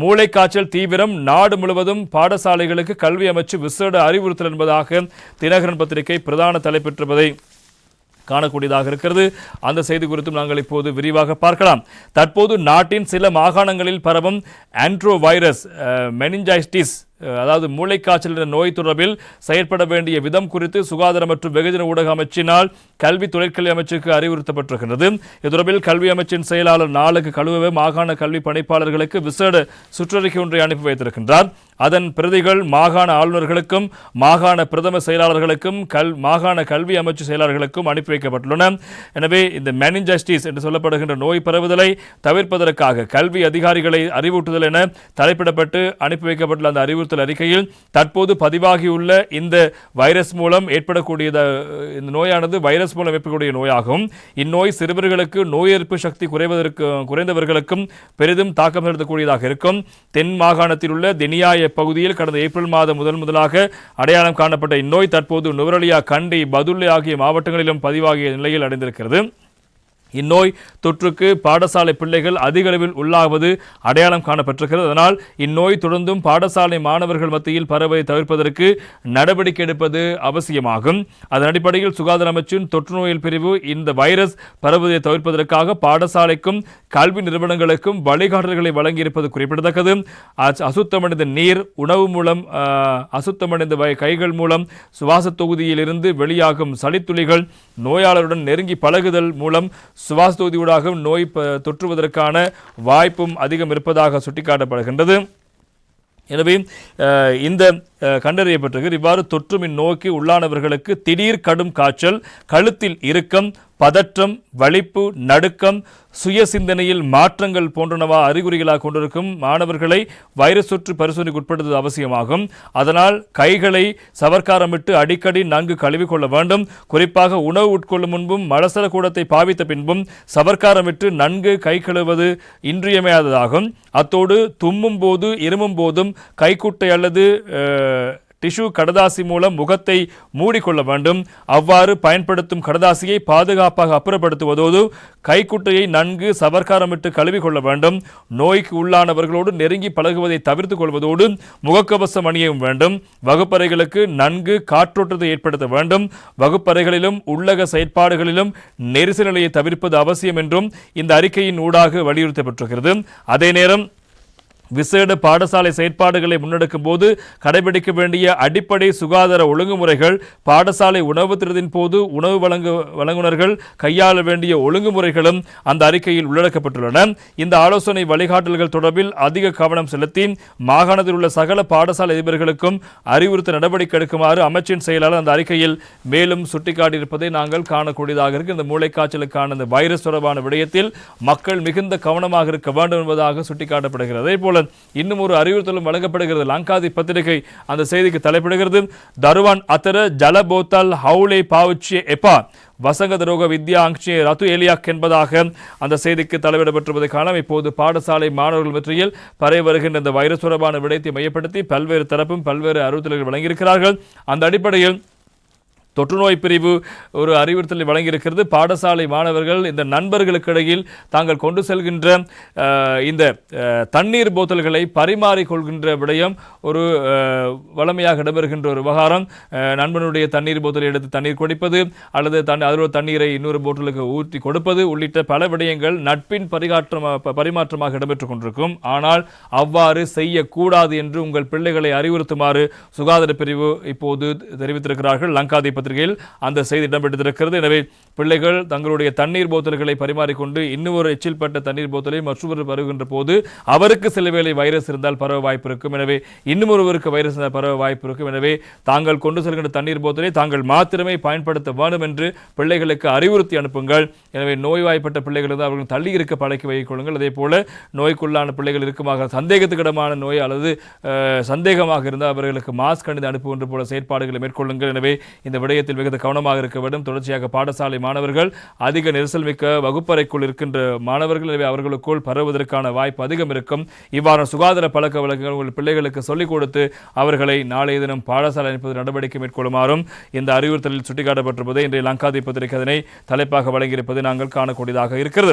மூளைக்காய்ச்சல் தீவிரம், நாடு முழுவதும் பாடசாலைகளுக்கு கல்வி அமைச்சு விசேட அறிவுறுத்தல் என்பதாக தினகரன் பத்திரிகை பிரதான தலைப்பெற்றிருப்பதை காணக்கூடியதாக இருக்கிறது. அந்த செய்தி குறித்தும் நாங்கள் இப்போது விரிவாக பார்க்கலாம். தற்போது நாட்டின் சில மாகாணங்களில் பரவும் ஆண்ட்ரோ வைரஸ் மெனிஞ்சைட்டிஸ், அதாவது மூளைக்காய்ச்சல் என்ற நோய் தொடர்பில் செயற்பட வேண்டிய விதம் குறித்து சுகாதார மற்றும் வெகுஜன ஊடக அமைச்சினால் கல்வி தொழிற்கல்வி அமைச்சுக்கு அறிவுறுத்தப்பட்டிருக்கிறது. இது தொடர்பில் கல்வி அமைச்சின் செயலாளர் நாளுக்கு கழுவவே மாகாண கல்வி பணிப்பாளர்களுக்கு விசேட சுற்றறிக்கை ஒன்றை அனுப்பி வைத்திருக்கின்றார். அதன் பிரதிகள் மாகாண ஆளுநர்களுக்கும் மாகாண பிரதம செயலாளர்களுக்கும் மாகாண கல்வி அமைச்சு செயலாளர்களுக்கும் அனுப்பி வைக்கப்பட்டுள்ளன. எனவே இந்த மெனிஞ்சைட்டிஸ் என்று சொல்லப்படுகின்ற நோய் பரவுதலை தவிர்ப்பதற்காக கல்வி அதிகாரிகளை அறிவூட்டுதல் என தலைப்பிடப்பட்டு அனுப்பி வைக்கப்பட்டுள்ள அந்த அறிவுறுத்தல் அறிக்கையில் தற்போது பதிவாகியுள்ள இந்த வைரஸ் மூலம் ஏற்படக்கூடிய இந்த நோயானது வைரஸ் மூலம் ஏற்படக்கூடிய நோயாகும். இந்நோய் சிறுவர்களுக்கு நோய் எதிர்ப்பு சக்தி குறைந்தவர்களுக்கும் பெரிதும் தாக்கம் செலுத்தக்கூடியதாக இருக்கும். தென் மாகாணத்தில் உள்ள தெனியாய பகுதியில் கடந்த ஏப்ரல் மாதம் முதலாக அடையாளம் காணப்பட்ட இந்நோய் தற்போது நுவரெலியா, கண்டி, பதுளை ஆகிய மாவட்டங்களிலும் பதிவாகிய நிலையில் அடைந்திருக்கிறது. இந்நோய் தொற்றுக்கு பாடசாலை பிள்ளைகள் அதிக அளவில் உள்ளாவது அடையாளம் காணப்பட்டிருக்கிறது. அதனால் இந்நோய் தொடர்ந்தும் பாடசாலை மாணவர்கள் மத்தியில் பரவலை தவிர்ப்பதற்கு நடவடிக்கை எடுப்பது அவசியமாகும். அதன் அடிப்படையில் சுகாதார அமைச்சின் தொற்று நோயல் பிரிவு இந்த வைரஸ் பரவுவதை தவிர்ப்பதற்காக பாடசாலைக்கும் கல்வி நிறுவனங்களுக்கும் வழிகாட்டல்களை வழங்கியிருப்பது குறிப்பிடத்தக்கது. அசுத்தமடைந்த நீர், உணவு மூலம் அசுத்தமடைந்த கைகள் மூலம், சுவாச தொகுதியில் இருந்து வெளியாகும் சளித்துளிகள், நோயாளருடன் நெருங்கி பழகுதல் மூலம் சுவாச தொகுதியூடாக நோய் தொற்றுவதற்கான வாய்ப்பும் அதிகம் இருப்பதாக சுட்டிக்காட்டப்படுகின்றது. எனவே இந்த கண்டறியப்பட்டிருக்கிறது. இவ்வாறு தொற்றும் இந்நோய்க்கு உள்ளானவர்களுக்கு திடீர் கடும் காய்ச்சல், கழுத்தில் இறுக்கம், பதற்றம், வலிப்பு, நடுக்கம், சுய சிந்தனையில் மாற்றங்கள் போன்றனவா அறிகுறிகளாக கொண்டிருக்கும் மாணவர்களை வைரஸ் தொற்று பரிசோதனைக்கு உட்படுத்துவது அவசியமாகும். அதனால் கைகளை சவர்க்காரமிட்டு அடிக்கடி நன்கு கழுவிக்கொள்ள வேண்டும். குறிப்பாக உணவு உட்கொள்ளும் முன்பும் மலசல கூடத்தை பாவித்த பின்பும் சவர்க்காரமிட்டு நன்கு கை கழுவது இன்றியமையாததாகும். அத்தோடு தும்மும் போது, இருமும் போதும் கைக்குட்டை அல்லது டிஷ்யூ கடதாசி மூலம் முகத்தை மூடிக்கொள்ள வேண்டும். அவ்வாறு பயன்படுத்தும் கடதாசியை பாதுகாப்பாக அப்புறப்படுத்துவதோடு கைக்குட்டையை நன்கு சவர்க்காரமிட்டு கழுவிக்கொள்ள வேண்டும். நோய்க்கு உள்ளானவர்களோடு நெருங்கி பழகுவதை தவிர்த்து கொள்வதோடு முகக்கவசம் அணியவும் வேண்டும். வகுப்பறைகளுக்கு நன்கு காற்றோட்டத்தை ஏற்படுத்த வேண்டும். வகுப்பறைகளிலும் உள்ளக செயற்பாடுகளிலும் நெரிசல் நிலையை தவிர்ப்பது அவசியம் என்றும் இந்த அறிக்கையின் ஊடாக வலியுறுத்தப்பட்டிருக்கிறது. அதே நேரம் விசேட பாடசாலை செயற்பாடுகளை முன்னெடுக்கும் போது கடைபிடிக்க வேண்டிய அடிப்படை சுகாதார ஒழுங்குமுறைகள், பாடசாலை உணவு திட்டத்தின் போது உணவு வழங்குனர்கள் கையாள வேண்டிய ஒழுங்குமுறைகளும் அந்த அறிக்கையில் உள்ளடக்கப்பட்டுள்ளன. இந்த ஆலோசனை வழிகாட்டல்கள் தொடர்பில் அதிக கவனம் செலுத்தி மாகாணத்தில் உள்ள சகல பாடசாலை அதிபர்களுக்கும் அறிவுறுத்த நடவடிக்கை எடுக்குமாறு அமைச்சின் செயலாளர் அந்த அறிக்கையில் மேலும் சுட்டிக்காட்டியிருப்பதை நாங்கள் காணக்கூடியதாக இருக்கு. இந்த மூளைக்காய்ச்சலுக்கான இந்த வைரஸ் தொடர்பான விடயத்தில் மக்கள் மிகுந்த கவனமாக இருக்க வேண்டும் என்பதாக சுட்டிக்காட்டப்படுகிறது. அதே போல இன்னும் ஒரு அறிவுறுத்தலும் வழங்கப்படுகிறது. லங்காதி பத்திரிகை அந்த செய்திக்கு தலைப்பிடுகிறது. தருவான் அத்தர ஜல போத்தல் ஹவுலே பாவுச்சிய எப்பா வசங்கத ரோக வித்யா அங்சிய ரத்து எலியாக் என்பதாக அந்த செய்திக்கு தலைவிடப்பட்டிருப்பதை காணலாம். இப்போது பாடசாலை மாணவர்கள் மத்தியில் பரவி வருகின்ற இந்த வைரஸ் தொடர்பான விடயத்தை மையப்படுத்தி பல்வேறு தரப்பும் பல்வேறு அறிவுறுத்தல்கள் வழங்கியிருக்கிறார்கள். அந்த அடிப்படையில் தொற்றுநோய் பிரிவு ஒரு அறிவுறுத்தலை வழங்கியிருக்கிறது. பாடசாலை மாணவர்கள் இந்த நண்பர்களுக்கு இடையில் தாங்கள் கொண்டு செல்கின்ற இந்த தண்ணீர் போத்தல்களை பரிமாறிக்கொள்கின்ற விடயம் ஒரு வளமையாக இடம்பெறுகின்ற ஒரு விவகாரம். நண்பனுடைய தண்ணீர் போத்தலை எடுத்து தண்ணீர் குடிப்பது அல்லது அதோட தண்ணீரை இன்னொரு போட்டலுக்கு ஊற்றி கொடுப்பது உள்ளிட்ட பல விடயங்கள் நட்பின் பரிமாற்றமாக இடம்பெற்றுக் கொண்டிருக்கும். ஆனால் அவ்வாறு செய்யக்கூடாது என்று உங்கள் பிள்ளைகளை அறிவுறுத்துமாறு சுகாதார பிரிவு இப்போது தெரிவித்திருக்கிறார்கள். லங்காதி அந்த செய்தி இடம்பெற்றிருக்கிறது. எனவே பிள்ளைகள் தங்களுடைய தண்ணீர் போத்தல்களை பரிமாறிக்கொண்டு இன்னொரு எச்சில்பட்ட தண்ணீர் போத்தலை மற்றொரு பருகின்ற போது அவருக்கு சில வேளை வைரஸ் இருந்தால் பரவ வாய்ப்பு இருக்கும். எனவே இன்னும் ஒருவருக்கு வைரஸ் பரவ வாய்ப்பு இருக்கும். எனவே தாங்கள் கொண்டு செல்கின்ற தண்ணீர் போத்தலை தாங்கள் மாத்திரமே பயன்படுத்த வேண்டும் என்று பிள்ளைகளுக்கு அறிவுறுத்தி அனுப்புங்கள். எனவே நோய்வாய்ப்பட்ட பிள்ளைகள் அவர்கள் தள்ளி இருக்க பழக்கி வைத்துக் கொள்ளுங்கள். அதே போல நோய்க்குள்ளான பிள்ளைகள் இருக்குமாக சந்தேகத்துக்கிடமான நோய் அல்லது சந்தேகமாக இருந்தால் அவர்களுக்கு மாஸ்க் அணிந்து அனுப்புகின்ற போல செயற்பாடுகளை மேற்கொள்ளுங்கள். எனவே இந்த விடயத்தில் மிகுந்த கவனமாக இருக்க வேண்டும். தொடர்ச்சியாக பாடசாலை மாணவர்கள் அதிக நெரிசல் மிக்க வகுப்பறைக்குள் இருக்கின்ற மாணவர்கள், எனவே அவர்களுக்குள் பரவுவதற்கான வாய்ப்பு அதிகம் இருக்கும். இவ்வாறு சுகாதார பழக்க வழக்கங்கள் உங்கள் பிள்ளைகளுக்கு சொல்லிக் கொடுத்து அவர்களை நாளைய தினம் பாடசாலை அனுப்பது நடவடிக்கை மேற்கொள்ளுமாறும் இந்த அறிவுறுத்தலில் சுட்டிக்காட்டப்பட்டிருப்பதை இன்றைய லங்காதி பத்திரிகை அதனை தலைப்பாக வழங்கியிருப்பதை நாங்கள் காணக்கூடியதாக இருக்கிறது.